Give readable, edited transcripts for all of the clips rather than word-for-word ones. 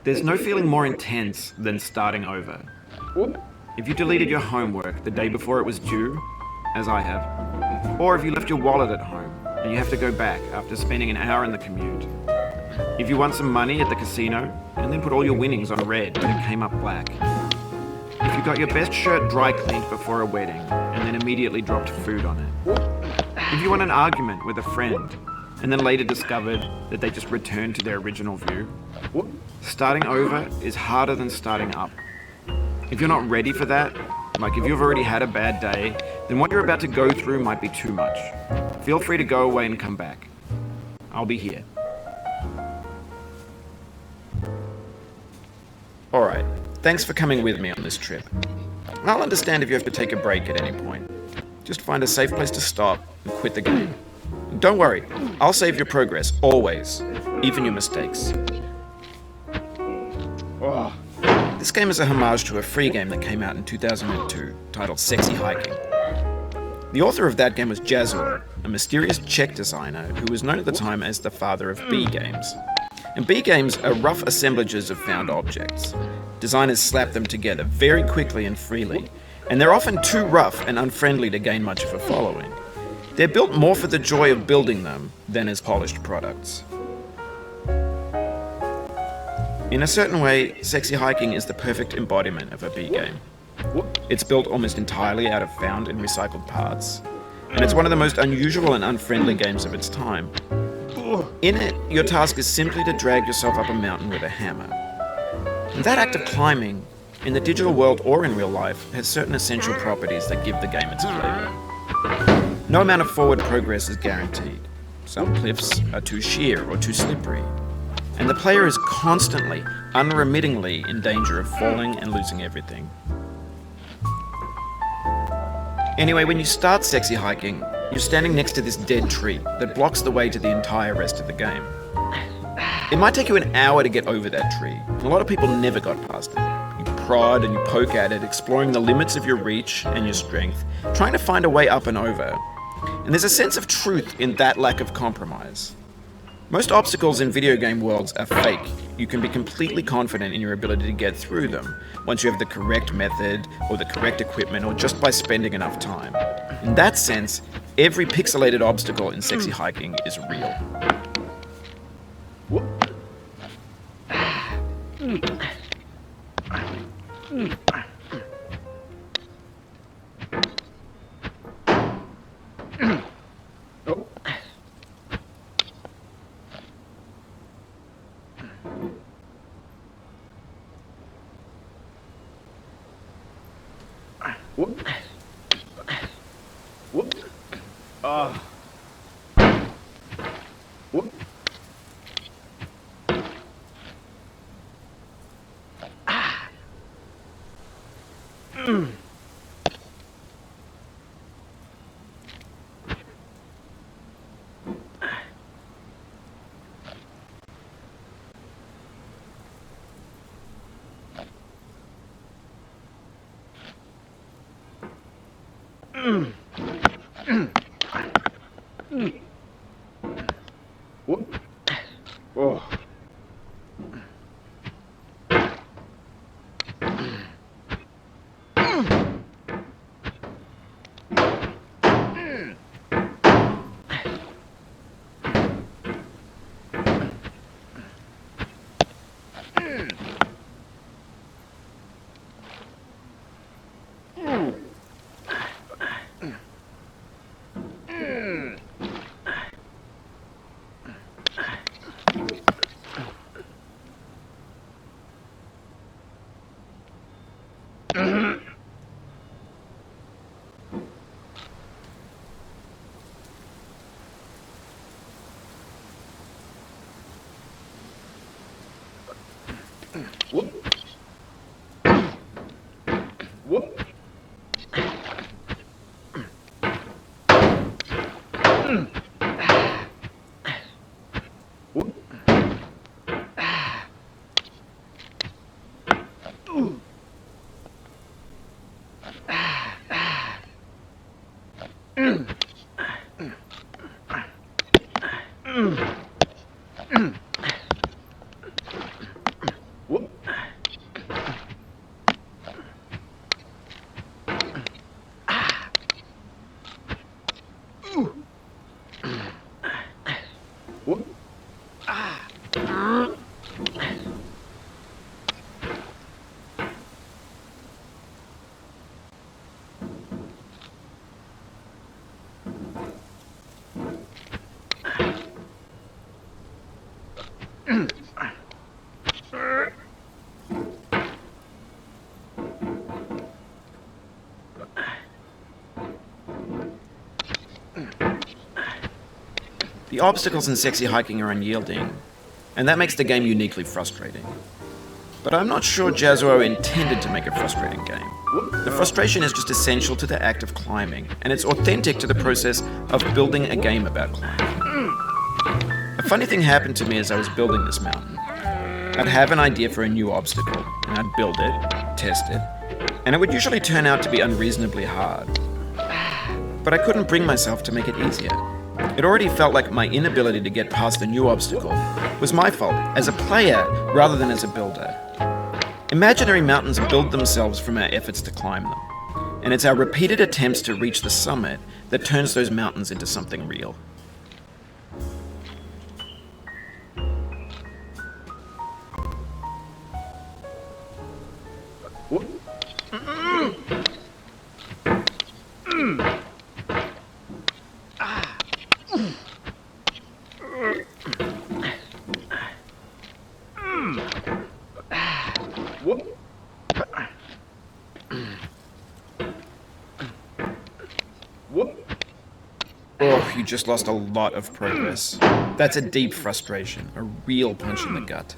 There's no feeling more intense than starting over. If you deleted your homework the day before it was due, as I have, or if you left your wallet at home and you have to go back after spending an hour in the commute. If you won some money at the casino and then put all your winnings on red but it came up black. If you got your best shirt dry cleaned before a wedding and then immediately dropped food on it. If you won an argument with a friend and then later discovered that they just returned to their original view. Starting over is harder than starting up. If you're not ready for that, like if you've already had a bad day, then what you're about to go through might be too much. Feel free to go away and come back. I'll be here. Alright, thanks for coming with me on this trip. I'll understand if you have to take a break at any point. Just find a safe place to stop and quit the game. Don't worry, I'll save your progress, always, even your mistakes. This game is a homage to a free game that came out in 2002, titled Sexy Hiking. The author of that game was Jazor, a mysterious Czech designer who was known at the time as the father of B games. And B games are rough assemblages of found objects. Designers slap them together very quickly and freely, and they're often too rough and unfriendly to gain much of a following. They're built more for the joy of building them than as polished products. In a certain way, Sexy Hiking is the perfect embodiment of a B game. It's built almost entirely out of found and recycled parts, and it's one of the most unusual and unfriendly games of its time. In it, your task is simply to drag yourself up a mountain with a hammer. And that act of climbing, in the digital world or in real life, has certain essential properties that give the game its flavor. No amount of forward progress is guaranteed. Some cliffs are too sheer or too slippery, and the player is constantly, unremittingly in danger of falling and losing everything. Anyway, when you start Sexy Hiking, you're standing next to this dead tree that blocks the way to the entire rest of the game. It might take you an hour to get over that tree, and a lot of people never got past it. You prod and you poke at it, exploring the limits of your reach and your strength, trying to find a way up and over. And there's a sense of truth in that lack of compromise. Most obstacles in video game worlds are fake. You can be completely confident in your ability to get through them once you have the correct method or the correct equipment or just by spending enough time. In that sense, every pixelated obstacle in Sexy Hiking is real. The obstacles in sexy hiking are unyielding, and that makes the game uniquely frustrating. But I'm not sure Jazuo intended to make a frustrating game. The frustration is just essential to the act of climbing, and it's authentic to the process of building a game about climbing. A funny thing happened to me as I was building this mountain. I'd have an idea for a new obstacle, and I'd build it, test it, and it would usually turn out to be unreasonably hard. But I couldn't bring myself to make it easier. It already felt like my inability to get past the new obstacle was my fault as a player rather than as a builder. Imaginary mountains build themselves from our efforts to climb them, and it's our repeated attempts to reach the summit that turns those mountains into something real. Oh, you just lost a lot of progress. That's a deep frustration, a real punch in the gut.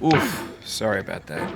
Oof, sorry about that.